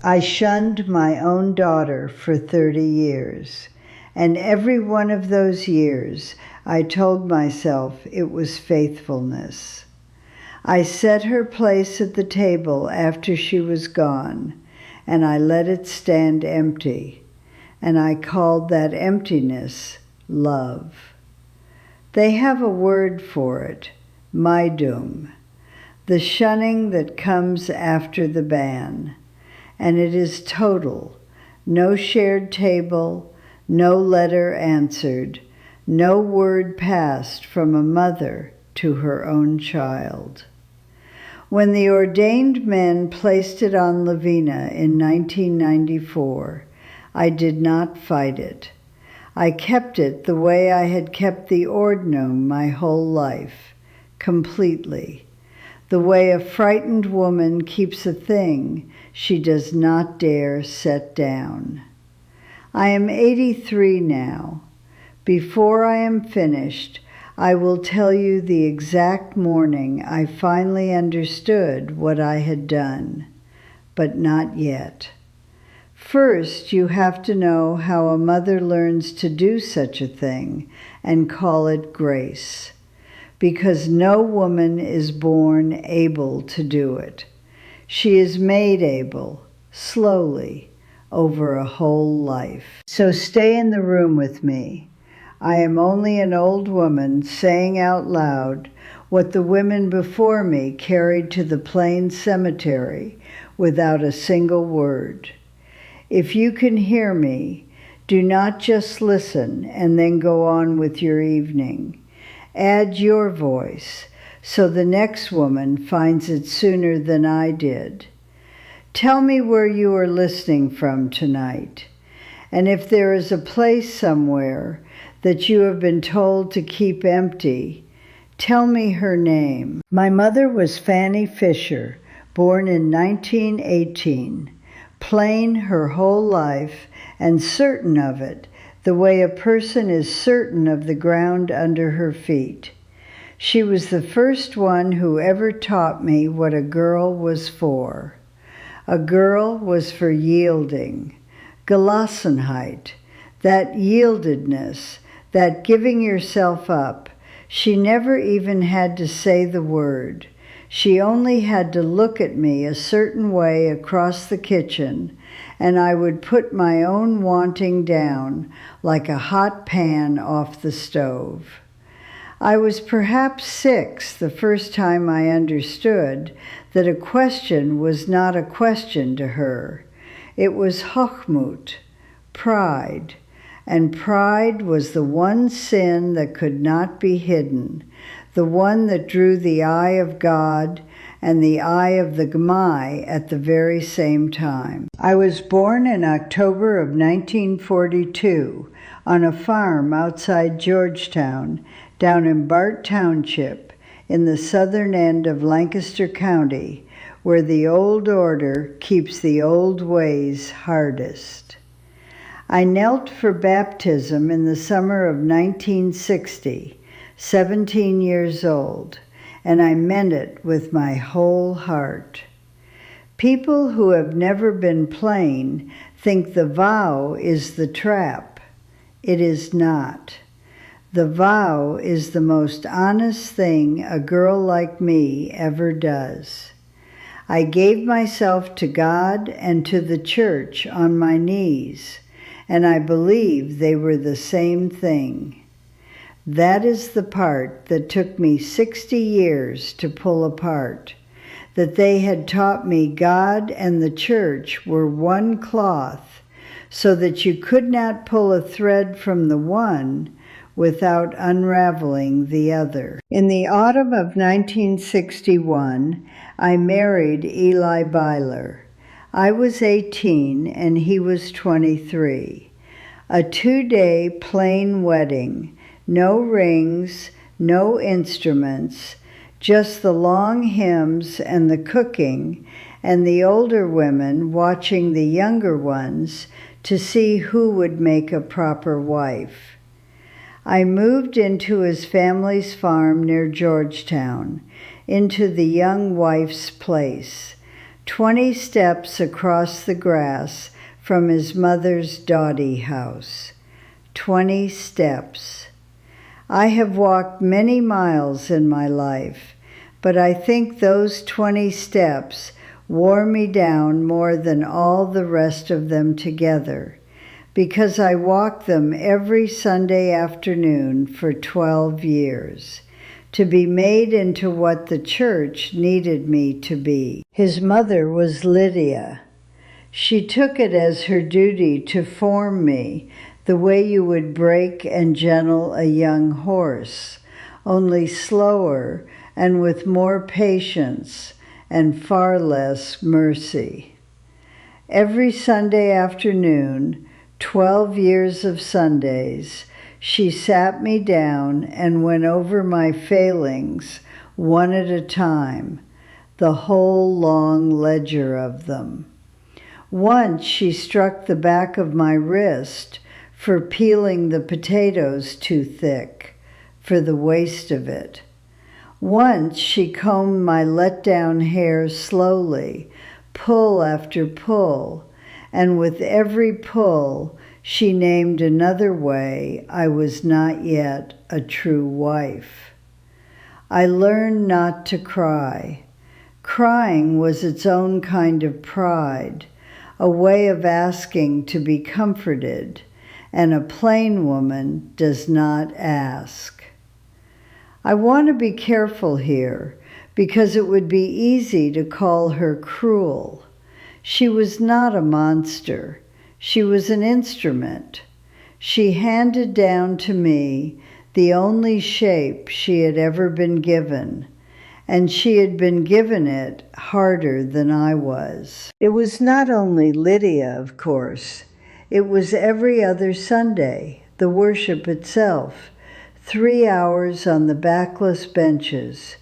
I shunned my own daughter for 30 years, and every one of those years I told myself it was faithfulness. I set her place at the table after she was gone, and I let it stand empty, and I called that emptiness love. They have a word for it, maidum, the shunning that comes after the ban, and it is total, no shared table, no letter answered, no word passed from a mother to her own child. When the ordained men placed it on Lavina in 1994, I did not fight it. I kept it the way I had kept the ordinum my whole life, completely, the way a frightened woman keeps a thing she does not dare set down. I am 83 now. Before I am finished, I will tell you the exact morning I finally understood what I had done, but not yet. First, you have to know how a mother learns to do such a thing and call it grace, because no woman is born able to do it. She is made able, slowly, over a whole life. So stay in the room with me. I am only an old woman saying out loud what the women before me carried to the plain cemetery without a single word. If you can hear me, do not just listen and then go on with your evening. Add your voice so the next woman finds it sooner than I did. Tell me where you are listening from tonight, and if there is a place somewhere that you have been told to keep empty, tell me her name. My mother was Fanny Fisher, born in 1918, plain her whole life and certain of it, the way a person is certain of the ground under her feet. She was the first one who ever taught me what a girl was for. A girl was for yielding, Gelassenheit, that yieldedness, that giving yourself up. She never even had to say the word. She only had to look at me a certain way across the kitchen, and I would put my own wanting down like a hot pan off the stove. I was perhaps 6 the first time I understood that a question was not a question to her. It was Hochmut, pride, and pride was the one sin that could not be hidden, the one that drew the eye of God and the eye of the Gmai at the very same time. I was born in October of 1942 on a farm outside Georgetown, down in Bart Township, in the southern end of Lancaster County, where the old order keeps the old ways hardest. I knelt for baptism in the summer of 1960, 17 years old, and I meant it with my whole heart. People who have never been plain think the vow is the trap. It is not. The vow is the most honest thing a girl like me ever does. I gave myself to God and to the church on my knees, and I believe they were the same thing. That is the part that took me 60 years to pull apart, that they had taught me God and the church were one cloth, so that you could not pull a thread from the one without unraveling the other. In the autumn of 1961, I married Eli Byler. I was 18 and he was 23. A 2-day plain wedding, no rings, no instruments, just the long hymns and the cooking, and the older women watching the younger ones to see who would make a proper wife. I moved into his family's farm near Georgetown, into the young wife's place. 20 steps across the grass from his mother's dowdy house. 20 steps. I have walked many miles in my life, but I think those 20 steps wore me down more than all the rest of them together, because I walked them every Sunday afternoon for 12 years, to be made into what the church needed me to be. His mother was Lydia. She took it as her duty to form me the way you would break and gentle a young horse, only slower and with more patience and far less mercy. Every Sunday afternoon, 12 years of Sundays, she sat me down and went over my failings one at a time, the whole long ledger of them. Once she struck the back of my wrist for peeling the potatoes too thick, for the waste of it. Once she combed my let-down hair slowly, pull after pull, and with every pull she named another way I was not yet a true wife. I learned not to cry. Crying was its own kind of pride, a way of asking to be comforted, and a plain woman does not ask. I want to be careful here, because it would be easy to call her cruel. She was not a monster. She was an instrument. She handed down to me the only shape she had ever been given, and she had been given it harder than I was. It was not only Lydia, of course. It was every other Sunday, the worship itself, 3 hours on the backless benches,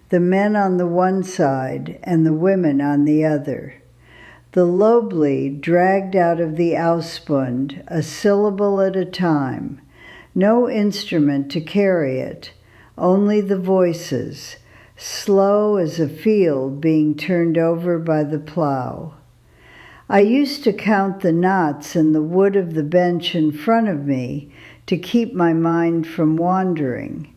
the men on the one side and the women on the other. The Loblied dragged out of the Ausbund a syllable at a time, no instrument to carry it, only the voices, slow as a field being turned over by the plow. I used to count the knots in the wood of the bench in front of me to keep my mind from wandering,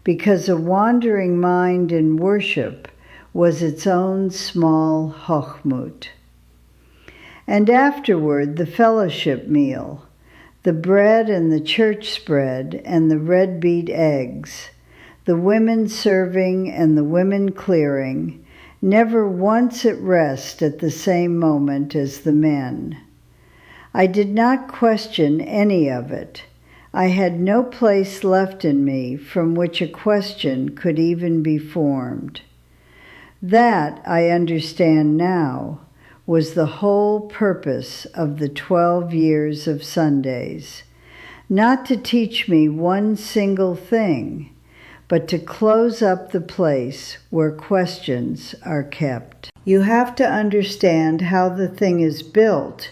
because a wandering mind in worship was its own small Hochmut. And afterward, the fellowship meal, the bread and the church spread and the red beet eggs, the women serving and the women clearing, never once at rest at the same moment as the men. I did not question any of it. I had no place left in me from which a question could even be formed. That, I understand now, was the whole purpose of the 12 years of Sundays, not to teach me one single thing, but to close up the place where questions are kept. You have to understand how the thing is built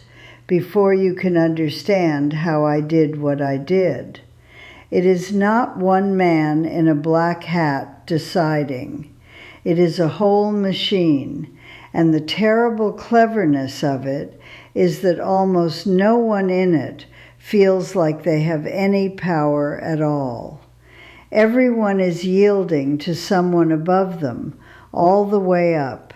before you can understand how I did what I did. It is not one man in a black hat deciding. It is a whole machine, and the terrible cleverness of it is that almost no one in it feels like they have any power at all. Everyone is yielding to someone above them all the way up,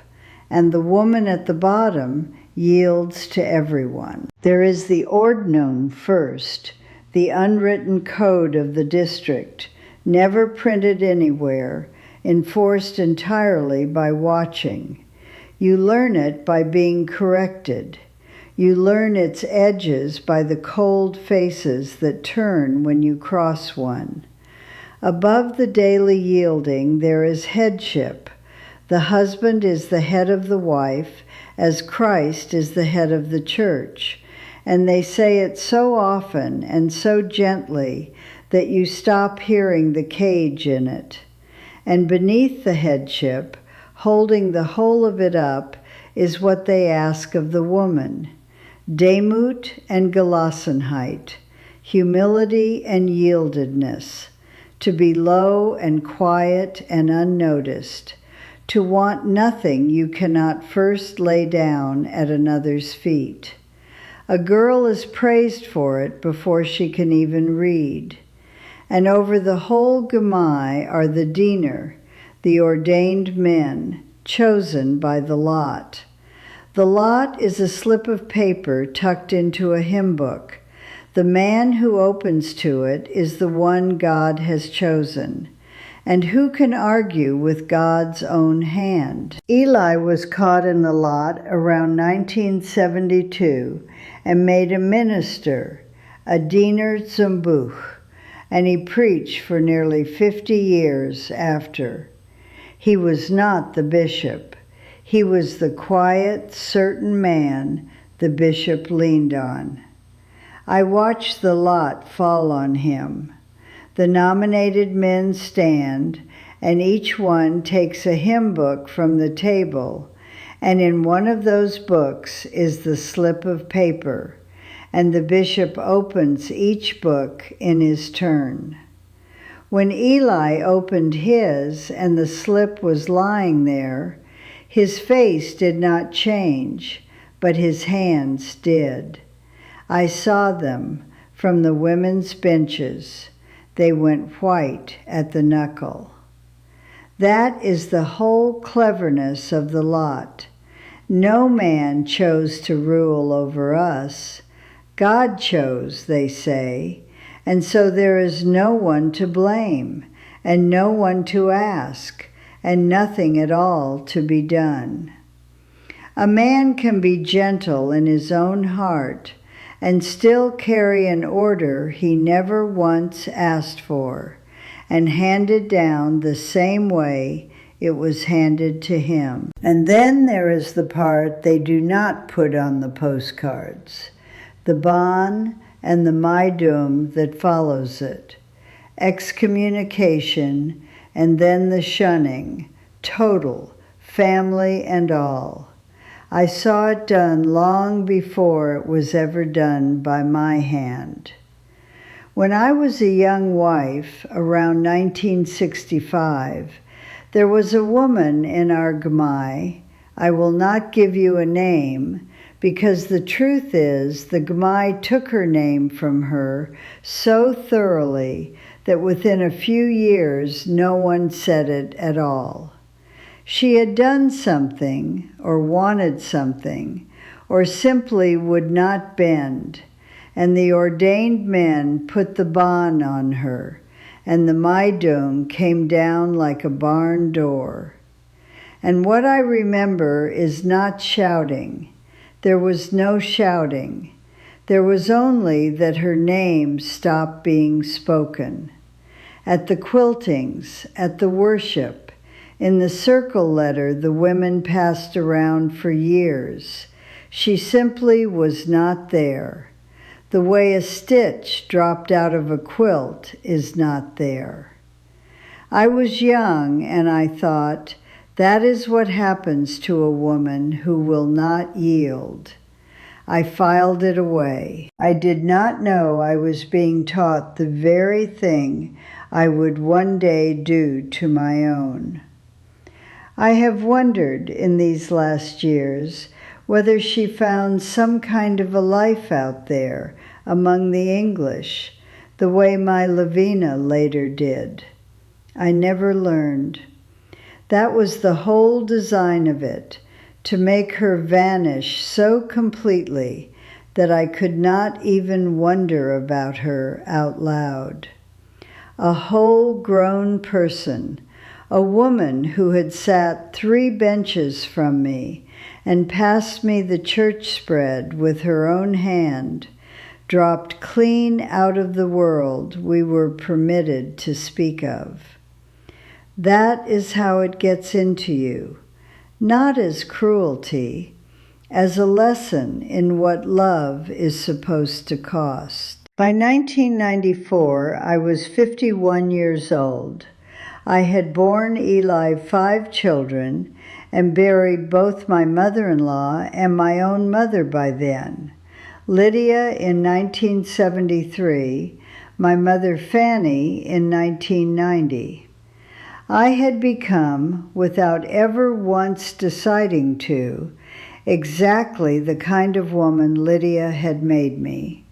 and the woman at the bottom yields to everyone. There is the Ordnung first, the unwritten code of the district, never printed anywhere, enforced entirely by watching. You learn it by being corrected. You learn its edges by the cold faces that turn when you cross one. Above the daily yielding, there is headship. The husband is the head of the wife, as Christ is the head of the church. And they say it so often and so gently that you stop hearing the cage in it. And beneath the headship, holding the whole of it up, is what they ask of the woman: Demut and Gelassenheit, humility and yieldedness, to be low and quiet and unnoticed, to want nothing you cannot first lay down at another's feet. A girl is praised for it before she can even read. And over the whole Gemai are the Diener, the ordained men, chosen by the lot. The lot is a slip of paper tucked into a hymn book. The man who opens to it is the one God has chosen. And who can argue with God's own hand? Eli was caught in the lot around 1972 and made a minister, a Diener Zumbuch, and he preached for nearly 50 years after. He was not the bishop. He was the quiet, certain man the bishop leaned on. I watched the lot fall on him. The nominated men stand, and each one takes a hymn book from the table, and in one of those books is the slip of paper, and the bishop opens each book in his turn. When Eli opened his and the slip was lying there, his face did not change, but his hands did. I saw them from the women's benches. They went white at the knuckle. That is the whole cleverness of the lot. No man chose to rule over us. God chose, they say, and so there is no one to blame, and no one to ask, and nothing at all to be done. A man can be gentle in his own heart, and still carry an order he never once asked for, and handed down the same way it was handed to him. And then there is the part they do not put on the postcards, the ban and the maidum that follows it, excommunication, and then the shunning, total, family and all. I saw it done long before it was ever done by my hand. When I was a young wife, around 1965, there was a woman in our Gemai. I will not give you a name, because the truth is the Gemai took her name from her so thoroughly that within a few years no one said it at all. She had done something, or wanted something, or simply would not bend, and the ordained men put the ban on her, and the maidum came down like a barn door. And what I remember is not shouting. There was no shouting. There was only that her name stopped being spoken. At the quiltings, at the worship, in the circle letter the women passed around for years, she simply was not there. The way a stitch dropped out of a quilt is not there. I was young, and I thought, that is what happens to a woman who will not yield. I filed it away. I did not know I was being taught the very thing I would one day do to my own. I have wondered in these last years whether she found some kind of a life out there among the English, the way my Lavina later did. I never learned. That was the whole design of it, to make her vanish so completely that I could not even wonder about her out loud. A whole grown person, a woman who had sat 3 benches from me and passed me the church spread with her own hand, dropped clean out of the world we were permitted to speak of. That is how it gets into you, not as cruelty, as a lesson in what love is supposed to cost. By 1994, I was 51 years old. I had borne Eli 5 children and buried both my mother-in-law and my own mother by then. Lydia in 1973, my mother Fanny in 1990. I had become, without ever once deciding to, exactly the kind of woman Lydia had made me.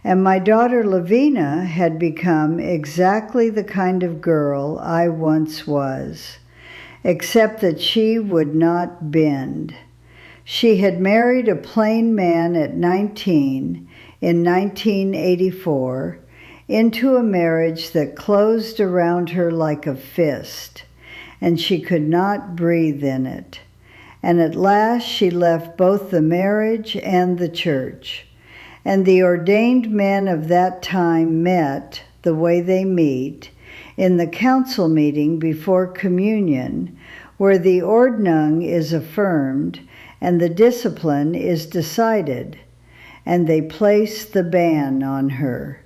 And my daughter Lavina had become exactly the kind of girl I once was, except that she would not bend. She had married a plain man at 19 in 1984 into a marriage that closed around her like a fist, and she could not breathe in it. And at last she left both the marriage and the church. And the ordained men of that time met, the way they meet, in the council meeting before communion, where the ordnung is affirmed and the discipline is decided, and they placed the ban on her.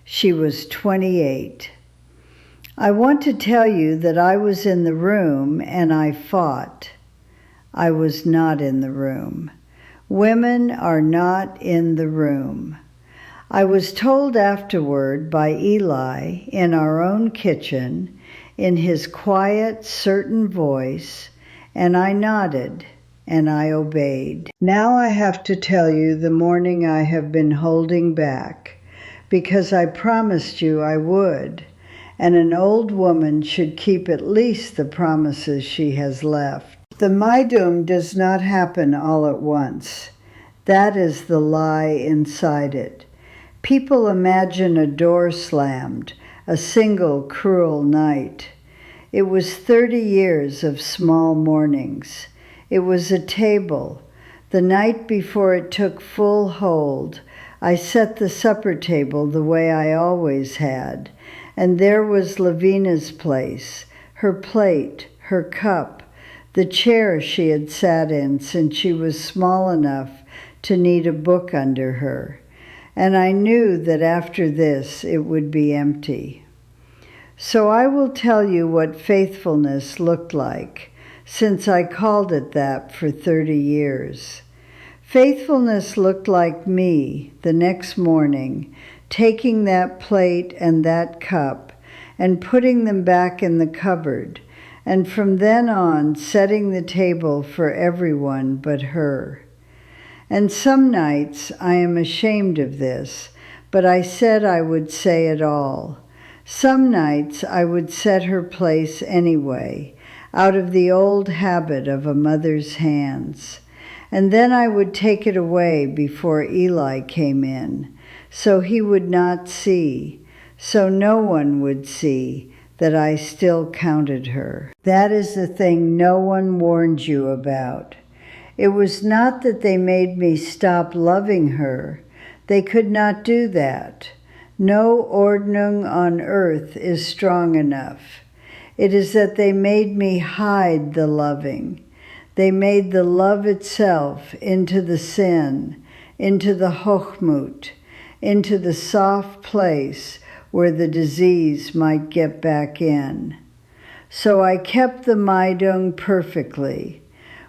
She was 28. I want to tell you that I was in the room and I fought. I was not in the room. Women are not in the room. I was told afterward by Eli in our own kitchen, in his quiet, certain voice, and I nodded and I obeyed. Now I have to tell you the morning I have been holding back, because I promised you I would, and an old woman should keep at least the promises she has left. The Maidum does not happen all at once. That is the lie inside it. People imagine a door slammed, a single cruel night. It was 30 years of small mornings. It was a table. The night before it took full hold, I set the supper table the way I always had, and there was Lavina's place, her plate, her cup, the chair she had sat in since she was small enough to need a book under her. And I knew that after this it would be empty. So I will tell you what faithfulness looked like, since I called it that for 30 years. Faithfulness looked like me, the next morning, taking that plate and that cup and putting them back in the cupboard, and from then on setting the table for everyone but her. And some nights, I am ashamed of this, but I said I would say it all. Some nights I would set her place anyway, out of the old habit of a mother's hands. And then I would take it away before Eli came in, so he would not see, so no one would see that I still counted her. That is the thing no one warned you about. It was not that they made me stop loving her. They could not do that. No Ordnung on earth is strong enough. It is that they made me hide the loving. They made the love itself into the sin, into the hochmut, into the soft place where the disease might get back in. So I kept the Maidung perfectly.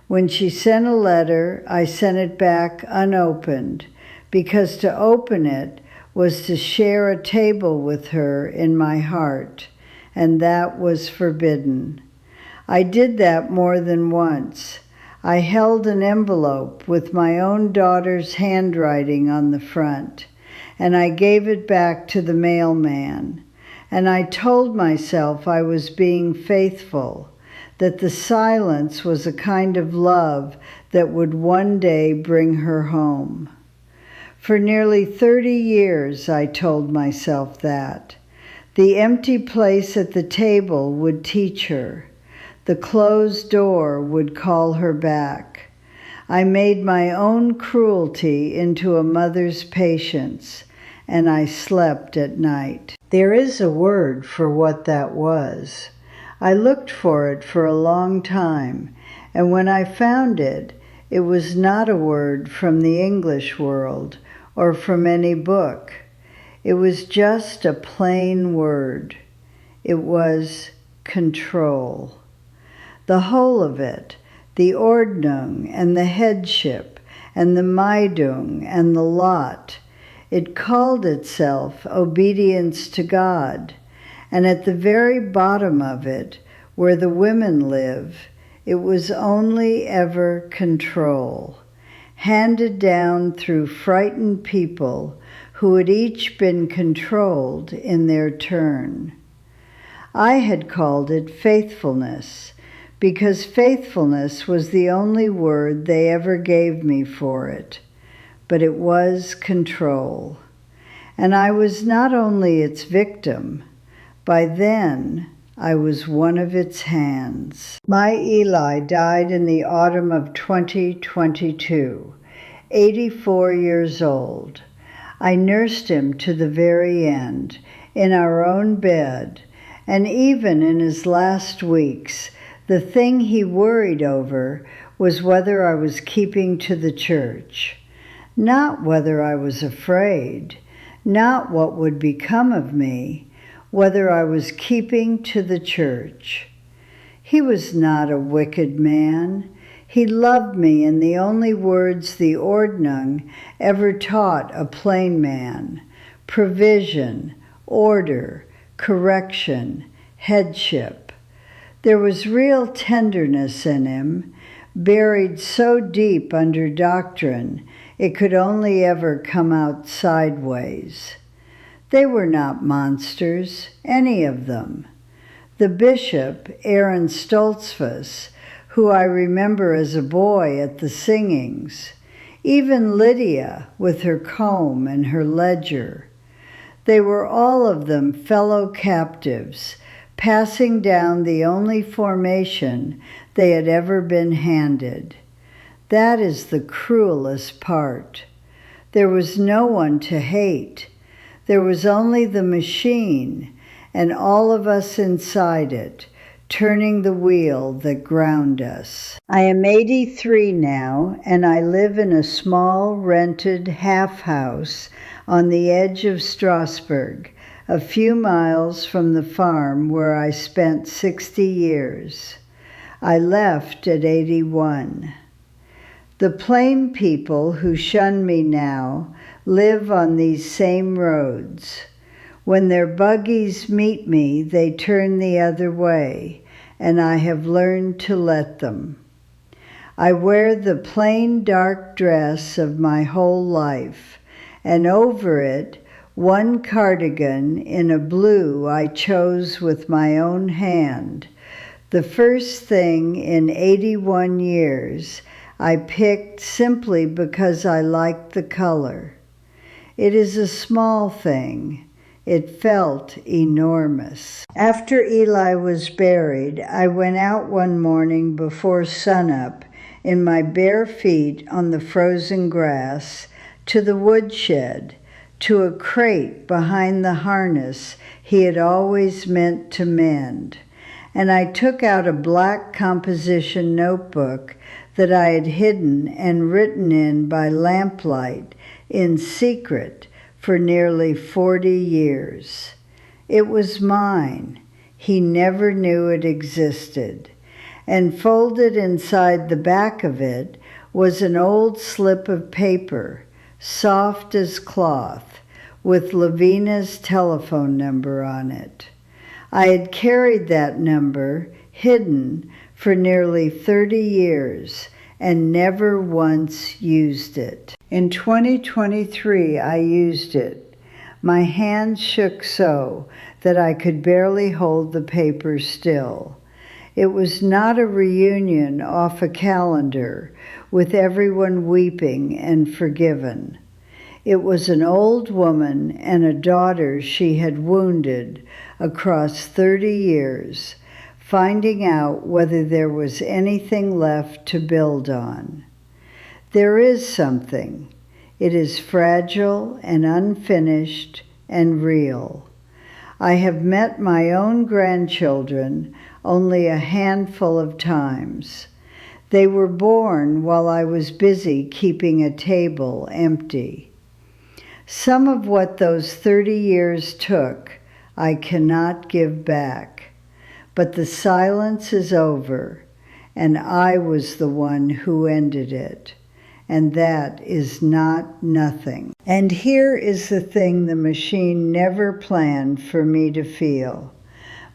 When she sent a letter, I sent it back unopened, because to open it was to share a table with her in my heart, and that was forbidden. I did that more than once. I held an envelope with my own daughter's handwriting on the front, and I gave it back to the mailman. And I told myself I was being faithful, that the silence was a kind of love that would one day bring her home. For nearly 30 years I told myself that. The empty place at the table would teach her. The closed door would call her back. I made my own cruelty into a mother's patience, and I slept at night. There is a word for what that was. I looked for it for a long time, and when I found it, it was not a word from the English world or from any book. It was just a plain word. It was control. The whole of it, the Ordnung and the headship and the Maidung and the lot, it called itself obedience to God, and at the very bottom of it where the women live, it was only ever control, handed down through frightened people who had each been controlled in their turn. I had called it faithfulness, because faithfulness was the only word they ever gave me for it, but it was control. And I was not only its victim, by then I was one of its hands. My Eli died in the autumn of 2022, 84 years old. I nursed him to the very end, in our own bed, and even in his last weeks, the thing he worried over was whether I was keeping to the church. Not whether I was afraid, not what would become of me, whether I was keeping to the church. He was not a wicked man. He loved me in the only words the Ordnung ever taught a plain man: provision, order, correction, headship. There was real tenderness in him, buried so deep under doctrine it could only ever come out sideways. They were not monsters, any of them. The bishop, Aaron Stoltzfus, who I remember as a boy at the singings, even Lydia with her comb and her ledger. They were all of them fellow captives, passing down the only formation they had ever been handed. That is the cruelest part. There was no one to hate. There was only the machine and all of us inside it, turning the wheel that ground us. I am 83 now, and I live in a small rented half house on the edge of Strasbourg, a few miles from the farm where I spent 60 years. I left at 81. The plain people who shun me now live on these same roads. When their buggies meet me, they turn the other way, and I have learned to let them. I wear the plain dark dress of my whole life, and over it one cardigan in a blue I chose with my own hand. The first thing in 81 years I picked simply because I liked the color. It is a small thing. It felt enormous. After Eli was buried, I went out one morning before sunup in my bare feet on the frozen grass to the woodshed, to a crate behind the harness he had always meant to mend, and I took out a black composition notebook that I had hidden and written in by lamplight in secret for nearly 40 years. It was mine. He never knew it existed. And folded inside the back of it was an old slip of paper, soft as cloth, with Lavina's telephone number on it. I had carried that number, hidden, for nearly 30 years and never once used it. In 2023, I used it. My hand shook so that I could barely hold the paper still. It was not a reunion off a calendar with everyone weeping and forgiven. It was an old woman and a daughter she had wounded across 30 years, finding out whether there was anything left to build on. There is something. It is fragile and unfinished and real. I have met my own grandchildren only a handful of times. They were born while I was busy keeping a table empty. Some of what those 30 years took, I cannot give back. But the silence is over, and I was the one who ended it. And that is not nothing. And here is the thing the machine never planned for me to feel.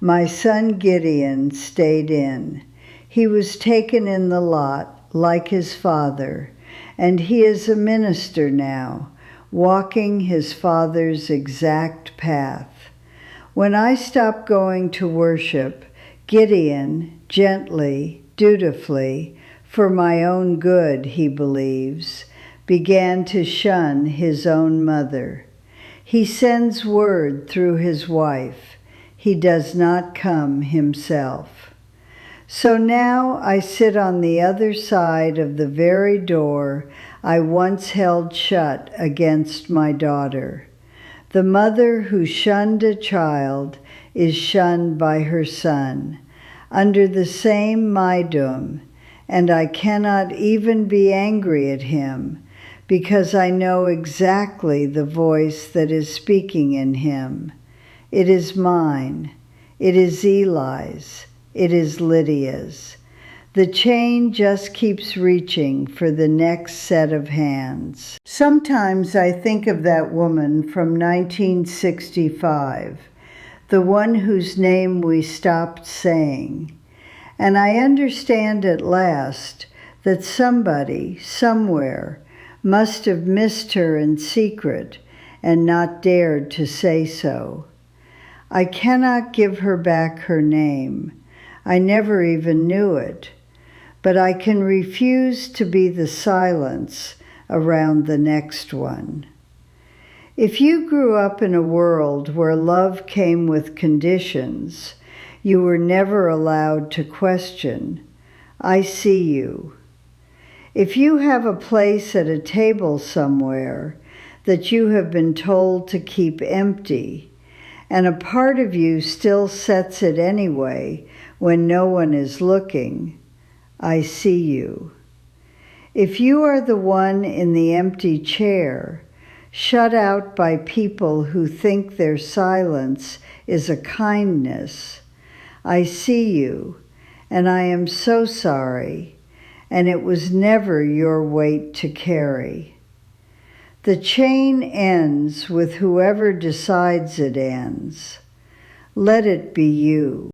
My son Gideon stayed in. He was taken in the lot, like his father, and he is a minister now, walking his father's exact path. When I stopped going to worship, Gideon, gently, dutifully, for my own good, he believes, began to shun his own mother. He sends word through his wife. He does not come himself. So now I sit on the other side of the very door I once held shut against my daughter. The mother who shunned a child is shunned by her son, under the same Maidum, and I cannot even be angry at him, because I know exactly the voice that is speaking in him. It is mine. It is Eli's. It is Lydia's. The chain just keeps reaching for the next set of hands. Sometimes I think of that woman from 1965, the one whose name we stopped saying, and I understand at last that somebody, somewhere, must have missed her in secret and not dared to say so. I cannot give her back her name. I never even knew it. But I can refuse to be the silence around the next one. If you grew up in a world where love came with conditions, you were never allowed to question, I see you. If you have a place at a table somewhere that you have been told to keep empty, and a part of you still sets it anyway when no one is looking, I see you. If you are the one in the empty chair, shut out by people who think their silence is a kindness, I see you, and I am so sorry, and it was never your weight to carry. The chain ends with whoever decides it ends. Let it be you.